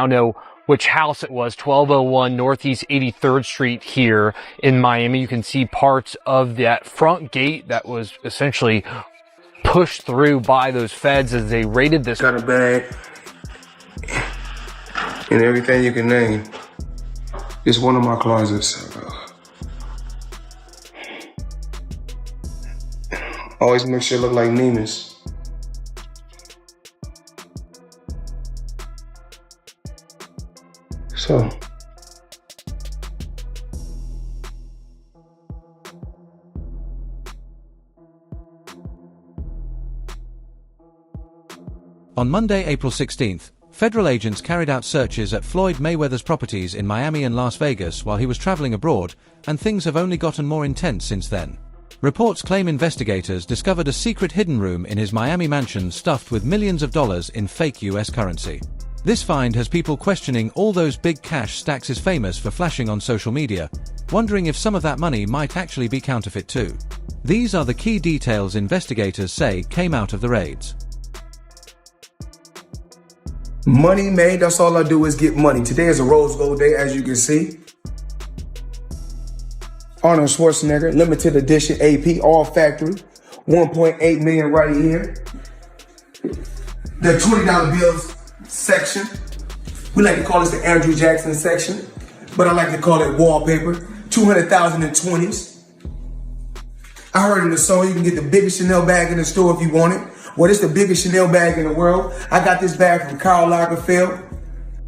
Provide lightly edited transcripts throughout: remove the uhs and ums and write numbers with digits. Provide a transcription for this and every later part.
now know which house it was, 1201 Northeast 83rd Street here in Miami. You can see parts of that front gate that was essentially pushed through by those feds as they raided this. Got a bag and everything you can name. It's one of my closets. Always make sure it look like Neiman's. So. On Monday, April 16th, federal agents carried out searches at Floyd Mayweather's properties in Miami and Las Vegas while he was traveling abroad, and things have only gotten more intense since then. Reports claim investigators discovered a secret hidden room in his Miami mansion stuffed with millions of dollars in fake US currency. This find has people questioning all those big cash stacks is famous for flashing on social media, wondering if some of that money might actually be counterfeit too. These are the key details investigators say came out of the raids. Money made, that's all I do is get money. Today is a rose gold day, as you can see. Arnold Schwarzenegger, limited edition AP, all factory. 1.8 million right here. The $20 bills section. We like to call this the Andrew Jackson section, but I like to call it wallpaper. 200,000 in 20s. I heard in the song you can get the biggest Chanel bag in the store if you want it. Well, it's the biggest Chanel bag in the world. I got this bag from Karl Lagerfeld.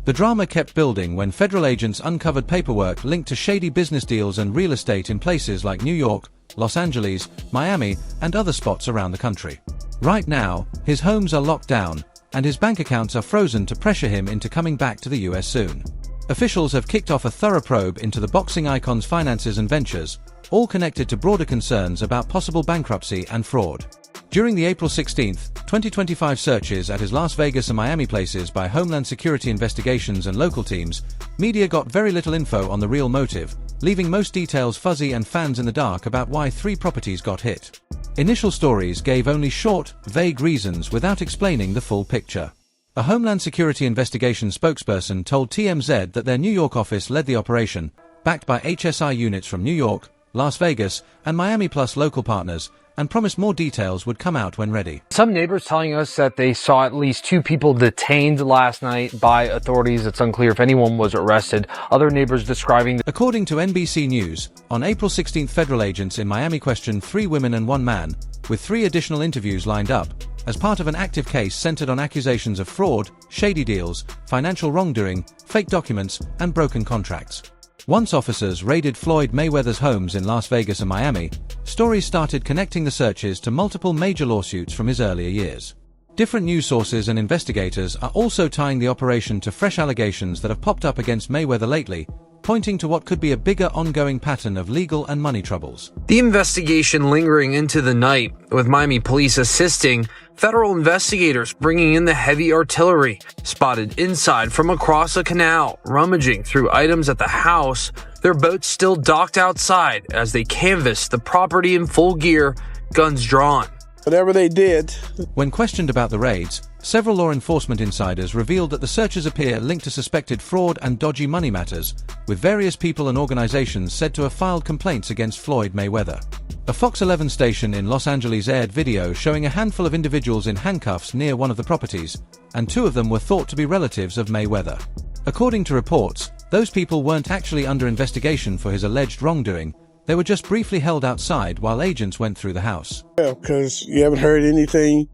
The drama kept building when federal agents uncovered paperwork linked to shady business deals and real estate in places like New York, Los Angeles, Miami, and other spots around the country. Right now, his homes are locked down, and his bank accounts are frozen to pressure him into coming back to the US soon. Officials have kicked off a thorough probe into the boxing icon's finances and ventures, all connected to broader concerns about possible bankruptcy and fraud. During the April 16, 2025 searches at his Las Vegas and Miami places by Homeland Security investigations and local teams, media got very little info on the real motive, leaving most details fuzzy and fans in the dark about why 3 properties got hit. Initial stories gave only short, vague reasons without explaining the full picture. A Homeland Security investigation spokesperson told TMZ that their New York office led the operation, backed by HSI units from New York, Las Vegas, and Miami plus local partners, and promised more details would come out when ready. Some neighbors telling us that they saw at least 2 people detained last night by authorities. It's unclear if anyone was arrested. Other neighbors describing... According to NBC News, on April 16th, federal agents in Miami questioned 3 women and 1 man, with 3 additional interviews lined up, as part of an active case centered on accusations of fraud, shady deals, financial wrongdoing, fake documents, and broken contracts. Once officers raided Floyd Mayweather's homes in Las Vegas and Miami, stories started connecting the searches to multiple major lawsuits from his earlier years. Different news sources and investigators are also tying the operation to fresh allegations that have popped up against Mayweather lately, pointing to what could be a bigger ongoing pattern of legal and money troubles. The investigation lingering into the night, with Miami police assisting, federal investigators bringing in the heavy artillery, spotted inside from across a canal, rummaging through items at the house, their boats still docked outside as they canvassed the property in full gear, guns drawn. Whatever they did. When questioned about the raids, several law enforcement insiders revealed that the searches appear linked to suspected fraud and dodgy money matters, with various people and organizations said to have filed complaints against Floyd Mayweather. A Fox 11 station in Los Angeles aired video showing a handful of individuals in handcuffs near one of the properties, and 2 of them were thought to be relatives of Mayweather. According to reports, those people weren't actually under investigation for his alleged wrongdoing. They were just briefly held outside while agents went through the house. Yeah, because you haven't heard anything,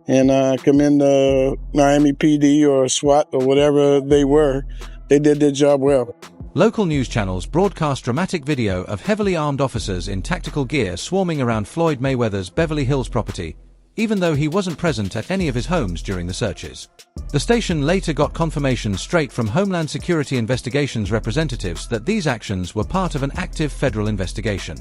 and come in the Miami PD or SWAT or whatever they were, they did their job well. Local news channels broadcast dramatic video of heavily armed officers in tactical gear swarming around Floyd Mayweather's Beverly Hills property, even though he wasn't present at any of his homes during the searches. The station later got confirmation straight from Homeland Security Investigations representatives that these actions were part of an active federal investigation.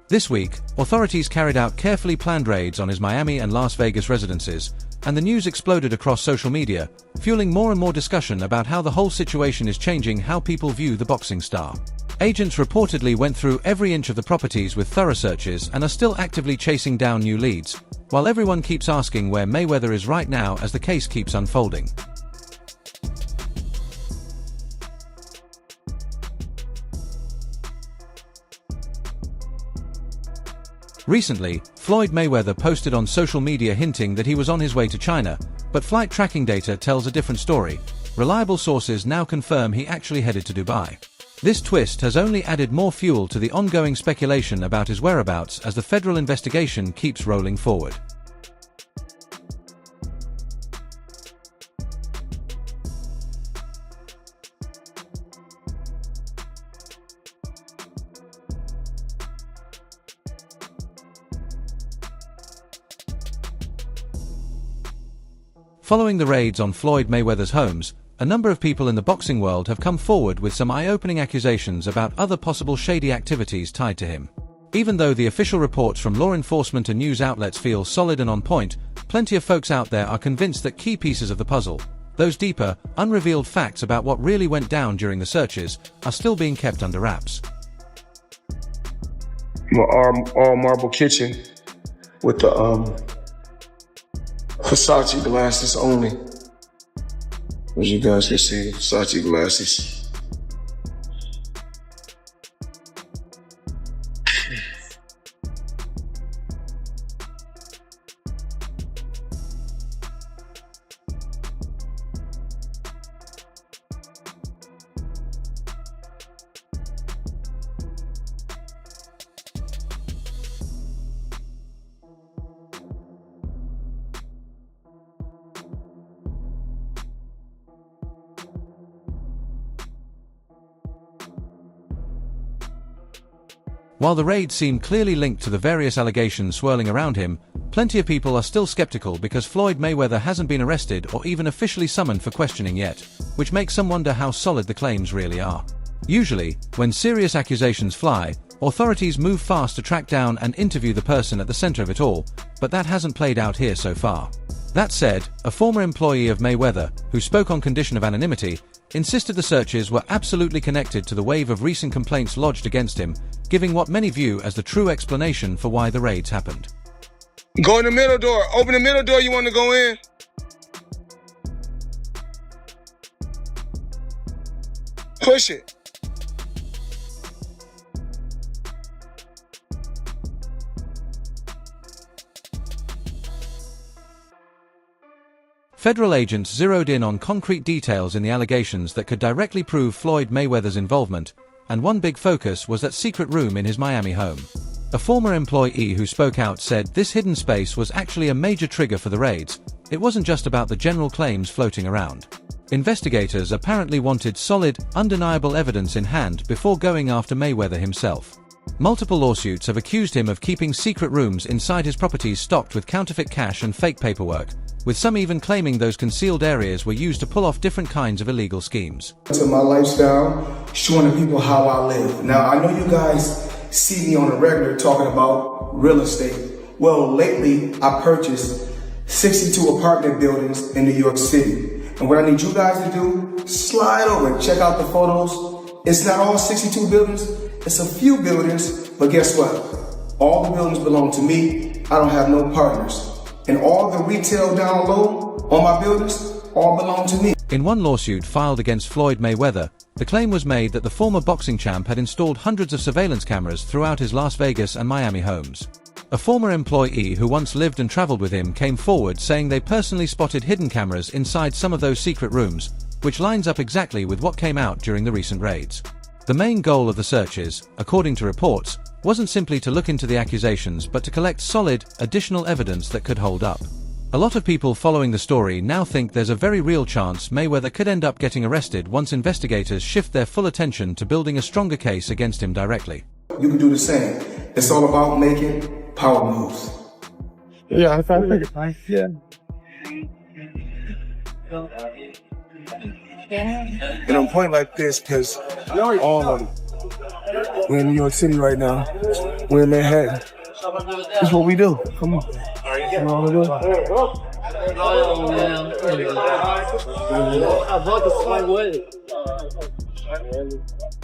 This week, authorities carried out carefully planned raids on his Miami and Las Vegas residences, and the news exploded across social media, fueling more and more discussion about how the whole situation is changing how people view the boxing star. Agents reportedly went through every inch of the properties with thorough searches and are still actively chasing down new leads, while everyone keeps asking where Mayweather is right now as the case keeps unfolding. Recently, Floyd Mayweather posted on social media hinting that he was on his way to China, but flight tracking data tells a different story. Reliable sources now confirm he actually headed to Dubai. This twist has only added more fuel to the ongoing speculation about his whereabouts as the federal investigation keeps rolling forward. Following the raids on Floyd Mayweather's homes, a number of people in the boxing world have come forward with some eye-opening accusations about other possible shady activities tied to him. Even though the official reports from law enforcement and news outlets feel solid and on point, plenty of folks out there are convinced that key pieces of the puzzle, those deeper, unrevealed facts about what really went down during the searches, are still being kept under wraps. All marble kitchen with the Versace glasses only. As you guys can see, Versace glasses. While the raid seemed clearly linked to the various allegations swirling around him, plenty of people are still skeptical because Floyd Mayweather hasn't been arrested or even officially summoned for questioning yet, which makes some wonder how solid the claims really are. Usually, when serious accusations fly, authorities move fast to track down and interview the person at the center of it all, but that hasn't played out here so far. That said, a former employee of Mayweather, who spoke on condition of anonymity, insisted the searches were absolutely connected to the wave of recent complaints lodged against him, giving what many view as the true explanation for why the raids happened. Go in the middle door. Open the middle door, you want to go in? Push it. Federal agents zeroed in on concrete details in the allegations that could directly prove Floyd Mayweather's involvement, and one big focus was that secret room in his Miami home. A former employee who spoke out said this hidden space was actually a major trigger for the raids. It wasn't just about the general claims floating around. Investigators apparently wanted solid, undeniable evidence in hand before going after Mayweather himself. Multiple lawsuits have accused him of keeping secret rooms inside his properties stocked with counterfeit cash and fake paperwork, with some even claiming those concealed areas were used to pull off different kinds of illegal schemes. To my lifestyle, showing the people how I live. Now, I know you guys see me on a regular talking about real estate. Well, lately, I purchased 62 apartment buildings in New York City. And what I need you guys to do, slide over and check out the photos. It's not all 62 buildings, it's a few buildings, but guess what? All the buildings belong to me. I don't have no partners. And all the retail down low on my buildings all belong to me. In one lawsuit filed against Floyd Mayweather, the claim was made that the former boxing champ had installed hundreds of surveillance cameras throughout his Las Vegas and Miami homes. A former employee who once lived and traveled with him came forward saying they personally spotted hidden cameras inside some of those secret rooms, which lines up exactly with what came out during the recent raids. The main goal of the searches, according to reports, wasn't simply to look into the accusations but to collect solid, additional evidence that could hold up. A lot of people following the story now think there's a very real chance Mayweather could end up getting arrested once investigators shift their full attention to building a stronger case against him directly. You can do the same. It's all about making power moves. Yeah, I think yeah. And I'm pointing like this because all of them. We're in New York City right now. We're in Manhattan. That's what we do. Come on. You know what I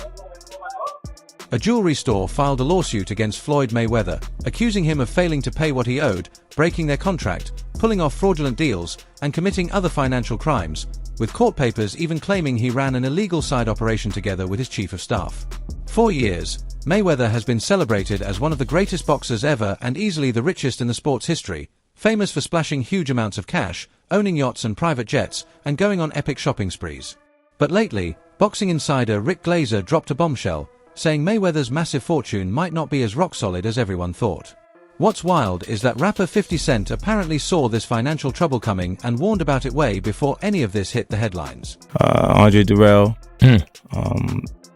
do? A jewelry store filed a lawsuit against Floyd Mayweather, accusing him of failing to pay what he owed, breaking their contract, pulling off fraudulent deals, and committing other financial crimes, with court papers even claiming he ran an illegal side operation together with his chief of staff. For years, Mayweather has been celebrated as one of the greatest boxers ever and easily the richest in the sport's history, famous for splashing huge amounts of cash, owning yachts and private jets, and going on epic shopping sprees. But lately, boxing insider Rick Glazer dropped a bombshell, saying Mayweather's massive fortune might not be as rock-solid as everyone thought. What's wild is that rapper 50 Cent apparently saw this financial trouble coming and warned about it way before any of this hit the headlines. Andre Durrell,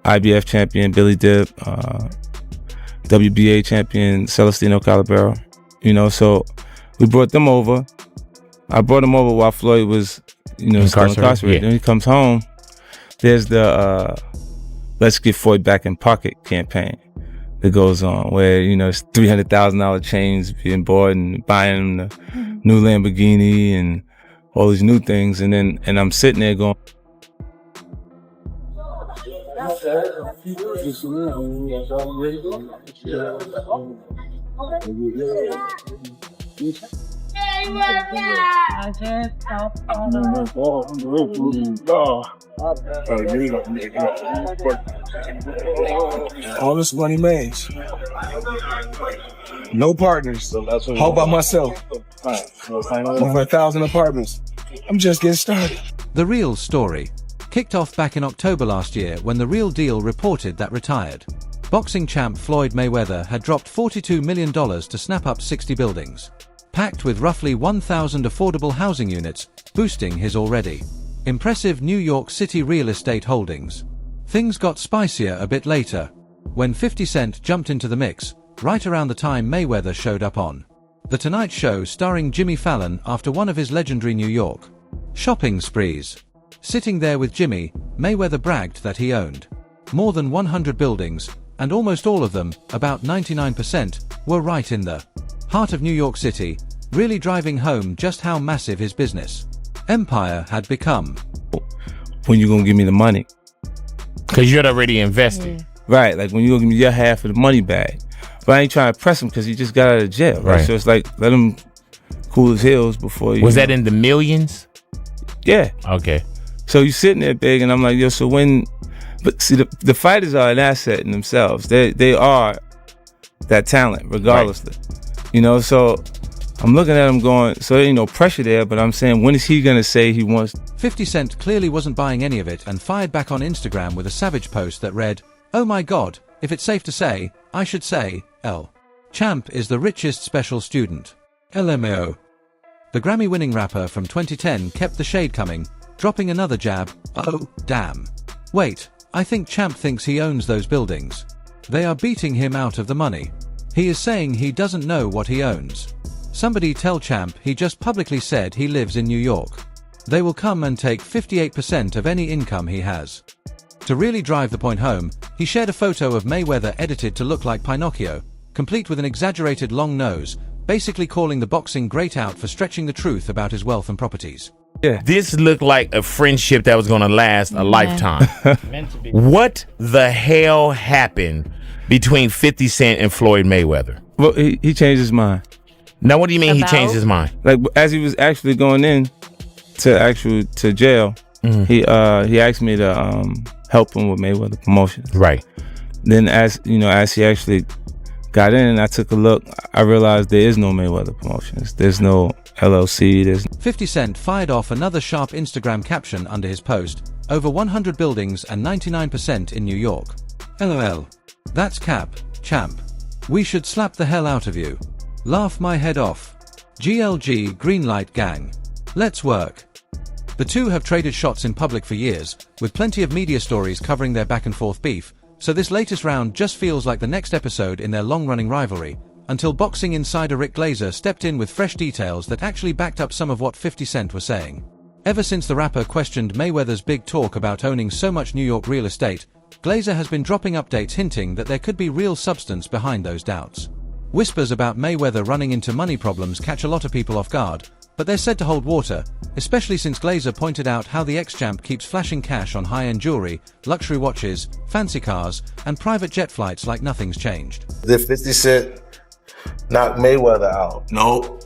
IBF champion Billy Dip, WBA champion Celestino Calabero. You know, so we brought them over. I brought him over while Floyd was, still incarcerated. Yeah. Then he comes home. There's the Let's Get Floyd Back in Pocket campaign that goes on, where it's $300,000 chains being bought and buying the new Lamborghini and all these new things, and I'm sitting there going, All this money made. No partners. All by myself. Over 1,000 apartments. I'm just getting started. The Real story kicked off back in October last year when The Real Deal reported that retired boxing champ Floyd Mayweather had dropped $42 million to snap up 60 buildings, packed with roughly 1,000 affordable housing units, boosting his already impressive New York City real estate holdings. Things got spicier a bit later, when 50 Cent jumped into the mix, right around the time Mayweather showed up on The Tonight Show starring Jimmy Fallon after one of his legendary New York shopping sprees. Sitting there with Jimmy, Mayweather bragged that he owned more than 100 buildings, and almost all of them, about 99%, were right in the heart of New York City, really driving home just how massive his business empire had become. when you gonna give me the money? Because you're already invested. Right, like when you gonna give me your half of the money back. But I ain't trying to press him because he just got out of jail, right? So it's like, let him cool his heels before you. Was that in the millions? Yeah. Okay. So you sitting there big, and I'm like, yo, so when, but see, the fighters are an asset in themselves. They are that talent, regardlessly. Right. So I'm looking at him going, so there ain't no pressure there, but I'm saying, when is he gonna say he wants? 50 Cent clearly wasn't buying any of it and fired back on Instagram with a savage post that read, "Oh my god, if it's safe to say, I should say, L. Champ is the richest special student. LMAO." The Grammy-winning rapper from 2010 kept the shade coming, dropping another jab, "Oh, damn. Wait, I think Champ thinks he owns those buildings. They are beating him out of the money. He is saying he doesn't know what he owns. Somebody tell Champ he just publicly said he lives in New York. They will come and take 58% of any income he has." To really drive the point home, he shared a photo of Mayweather edited to look like Pinocchio, complete with an exaggerated long nose, basically calling the boxing great out for stretching the truth about his wealth and properties. Yeah. This looked like a friendship that was going to last a lifetime. What the hell happened between 50 Cent and Floyd Mayweather? Well, he changed his mind. Now, what do you mean he changed his mind? Like, as he was actually going in to jail, he asked me to help him with Mayweather Promotions. Right. Then as he actually got in and I took a look, I realized there is no Mayweather Promotions. There's no LLC. 50 Cent fired off another sharp Instagram caption under his post, "Over 100 buildings and 99% in New York. LOL. That's cap, champ. We should slap the hell out of you. Laugh my head off. GLG Greenlight Gang. Let's work." The two have traded shots in public for years, with plenty of media stories covering their back-and-forth beef, so this latest round just feels like the next episode in their long-running rivalry, until boxing insider Rick Glazer stepped in with fresh details that actually backed up some of what 50 Cent was saying. Ever since the rapper questioned Mayweather's big talk about owning so much New York real estate, Glazer has been dropping updates hinting that there could be real substance behind those doubts. Whispers about Mayweather running into money problems catch a lot of people off guard, but they're said to hold water, especially since Glazer pointed out how the ex-champ keeps flashing cash on high-end jewelry, luxury watches, fancy cars, and private jet flights like nothing's changed. Did 50 Cent knock Mayweather out? Nope.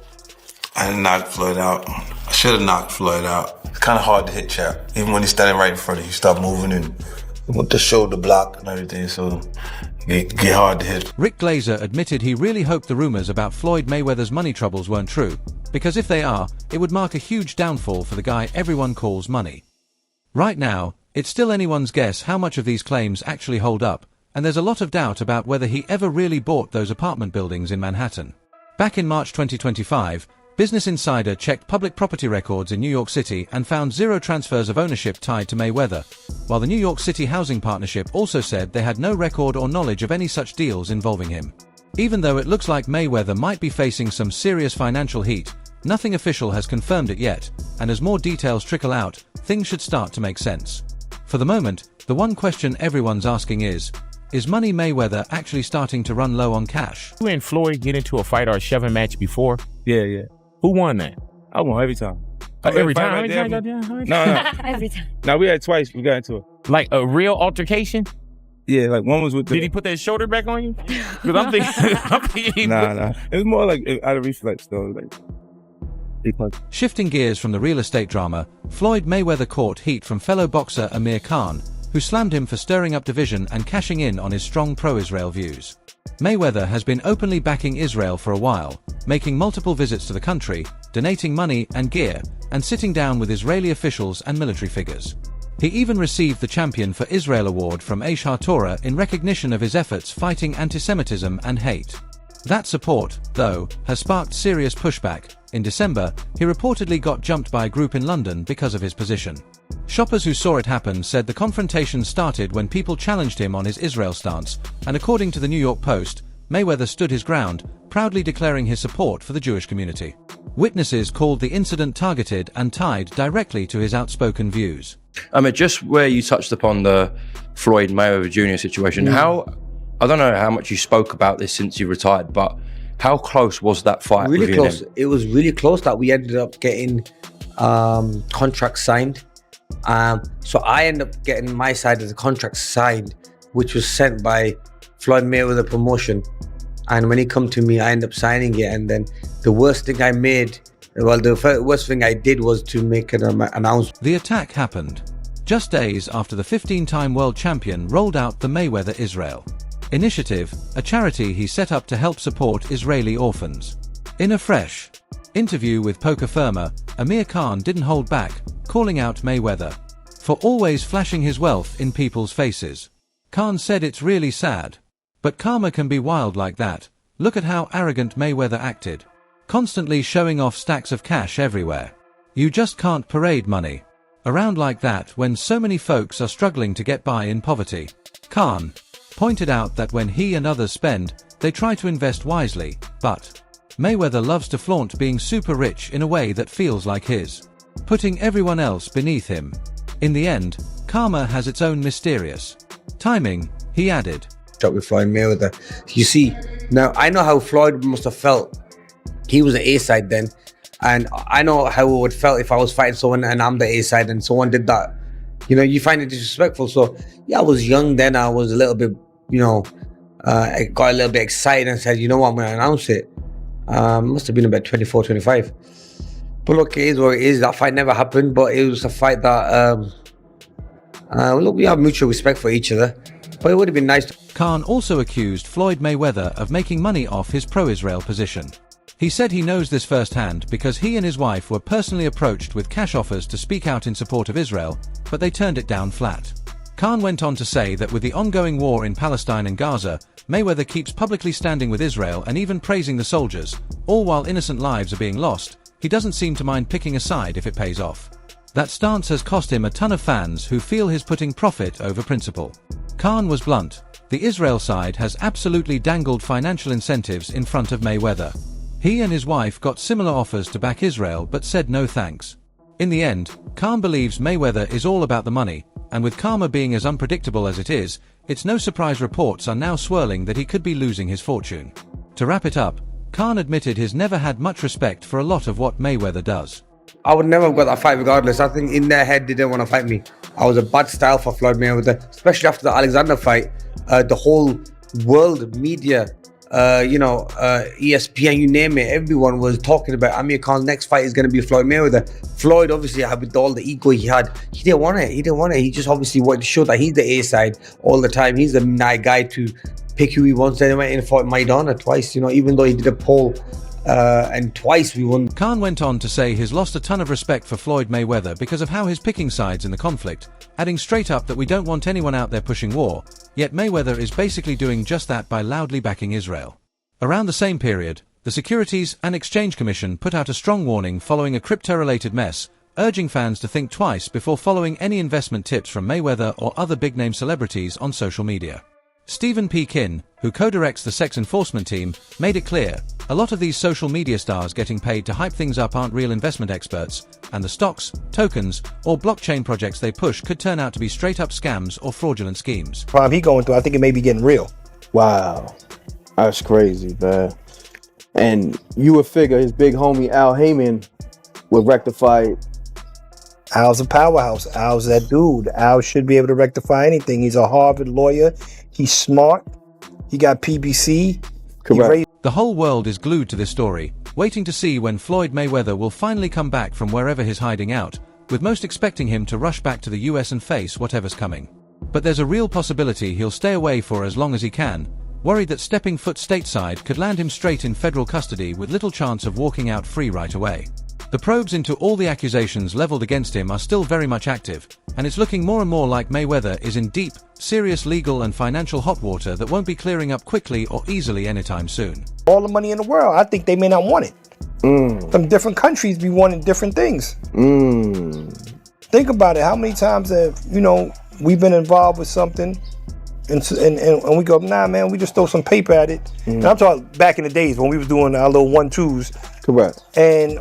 I didn't knock Floyd out. I should have knocked Floyd out. It's kind of hard to hit Champ. Even when he's standing right in front of you, stop moving and with the shoulder block and everything, so it get hard to hit. Rick Glazer admitted he really hoped the rumors about Floyd Mayweather's money troubles weren't true, because if they are, it would mark a huge downfall for the guy everyone calls money. Right now, it's still anyone's guess how much of these claims actually hold up, and there's a lot of doubt about whether he ever really bought those apartment buildings in Manhattan. Back in March 2025, Business Insider checked public property records in New York City and found 0 transfers of ownership tied to Mayweather, while the New York City Housing Partnership also said they had no record or knowledge of any such deals involving him. Even though it looks like Mayweather might be facing some serious financial heat, nothing official has confirmed it yet, and as more details trickle out, things should start to make sense. For the moment, the one question everyone's asking is Money Mayweather actually starting to run low on cash? You and Floyd get into a fight or a shoving match before? Yeah. Who won that? I won every time. Every time? No. Every time. No, we had twice. We got into it. Like a real altercation? Yeah, like one was with the... Did he put that shoulder back on you? Because I'm thinking... Nah. It was more like out of reflex, though. Shifting gears from the real estate drama, Floyd Mayweather caught heat from fellow boxer Amir Khan, who slammed him for stirring up division and cashing in on his strong pro-Israel views. Mayweather has been openly backing Israel for a while, making multiple visits to the country, donating money and gear, and sitting down with Israeli officials and military figures. He even received the Champion for Israel award from Aish HaTorah in recognition of his efforts fighting anti-Semitism and hate. That support, though, has sparked serious pushback. In December, he reportedly got jumped by a group in London because of his position. Shoppers who saw it happen said the confrontation started when people challenged him on his Israel stance, and according to the New York Post, Mayweather stood his ground, proudly declaring his support for the Jewish community. Witnesses called the incident targeted and tied directly to his outspoken views. Just where you touched upon the Floyd Mayweather Jr. situation, I don't know how much you spoke about this since you retired, but how close was that fight? Really close. It was really close that we ended up getting contracts signed. So I ended up getting my side of the contract signed, which was sent by Floyd Mayweather Promotion. And when he come to me, I ended up signing it. And then the worst thing the worst thing I did was to make an announcement. The attack happened just days after the 15-time world champion rolled out the Mayweather Israel Initiative, a charity he set up to help support Israeli orphans. In a fresh interview with Poker Firma, Amir Khan didn't hold back, calling out Mayweather for always flashing his wealth in people's faces. Khan said it's really sad. But karma can be wild like that. Look at how arrogant Mayweather acted. Constantly showing off stacks of cash everywhere. You just can't parade money around like that when so many folks are struggling to get by in poverty. Khan pointed out that when he and others spend, they try to invest wisely, but Mayweather loves to flaunt being super rich in a way that feels like his, putting everyone else beneath him. In the end, karma has its own mysterious timing, he added. With Floyd Mayweather. You see, now I know how Floyd must have felt. He was the A-side then, and I know how it would felt if I was fighting someone and I'm the A-side and someone did that. You find it disrespectful. So yeah, I was young then. I was a little bit, I got a little bit excited and said, you know what, I'm going to announce it. Must have been about 24, 25. But look, it is what it is. That fight never happened, but it was a fight that, look, we have mutual respect for each other. But it would have been nice. Khan also accused Floyd Mayweather of making money off his pro-Israel position. He said he knows this firsthand because he and his wife were personally approached with cash offers to speak out in support of Israel, but they turned it down flat. Khan went on to say that with the ongoing war in Palestine and Gaza, Mayweather keeps publicly standing with Israel and even praising the soldiers, all while innocent lives are being lost. He doesn't seem to mind picking a side if it pays off. That stance has cost him a ton of fans who feel he's putting profit over principle. Khan was blunt. The Israel side has absolutely dangled financial incentives in front of Mayweather. He and his wife got similar offers to back Israel but said no thanks. In the end, Khan believes Mayweather is all about the money, and with karma being as unpredictable as it is, it's no surprise reports are now swirling that he could be losing his fortune. To wrap it up, Khan admitted he's never had much respect for a lot of what Mayweather does. I would never have got that fight regardless. I think in their head they didn't want to fight me. I was a bad style for Floyd Mayweather, especially after the Alexander fight. The whole world media ESPN, you name it, everyone was talking about Amir Khan's next fight is going to be Floyd Mayweather. Floyd, obviously, with all the ego he had, he didn't want it. He just obviously wanted to show that he's the A side all the time. He's the guy to pick who he wants. Then he went in and fought Maidana twice, even though he did a poll and twice we won. Khan went on to say he's lost a ton of respect for Floyd Mayweather because of how he's picking sides in the conflict, adding straight up that we don't want anyone out there pushing war, yet Mayweather is basically doing just that by loudly backing Israel. Around the same period, the Securities and Exchange Commission put out a strong warning following a crypto-related mess, urging fans to think twice before following any investment tips from Mayweather or other big-name celebrities on social media. Stephen P. Kinn, who co-directs the sex enforcement team, made it clear, a lot of these social media stars getting paid to hype things up aren't real investment experts, and the stocks, tokens, or blockchain projects they push could turn out to be straight-up scams or fraudulent schemes. Problem he going through, I think it may be getting real. Wow. That's crazy, man. And you would figure his big homie Al Heyman would rectify it. Al's a powerhouse. Al's that dude. Al should be able to rectify anything. He's a Harvard lawyer. He's smart. He got PBC. Correct. The whole world is glued to this story, waiting to see when Floyd Mayweather will finally come back from wherever he's hiding out, with most expecting him to rush back to the US and face whatever's coming. But there's a real possibility he'll stay away for as long as he can, worried that stepping foot stateside could land him straight in federal custody with little chance of walking out free right away. The probes into all the accusations leveled against him are still very much active, and it's looking more and more like Mayweather is in deep, serious legal and financial hot water that won't be clearing up quickly or easily anytime soon. All the money in the world, I think they may not want it. Some different countries be wanting different things. Think about it. How many times have, we've been involved with something and we go, nah, man, we just throw some paper at it. And I'm talking back in the days when we was doing our little 1-2s. Correct. And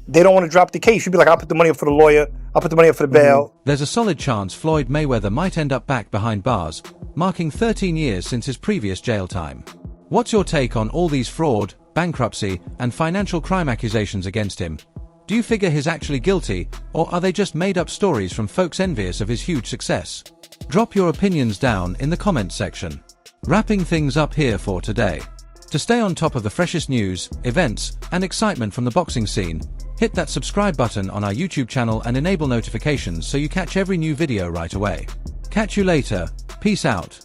they don't want to drop the case. You'd be like, I'll put the money up for the lawyer. I'll put the money up for the bail. There's a solid chance Floyd Mayweather might end up back behind bars, marking 13 years since his previous jail time. What's your take on all these fraud, bankruptcy, and financial crime accusations against him? Do you figure he's actually guilty, or are they just made-up stories from folks envious of his huge success? Drop your opinions down in the comments section. Wrapping things up here for today. To stay on top of the freshest news, events, and excitement from the boxing scene, hit that subscribe button on our YouTube channel and enable notifications so you catch every new video right away. Catch you later. Peace out.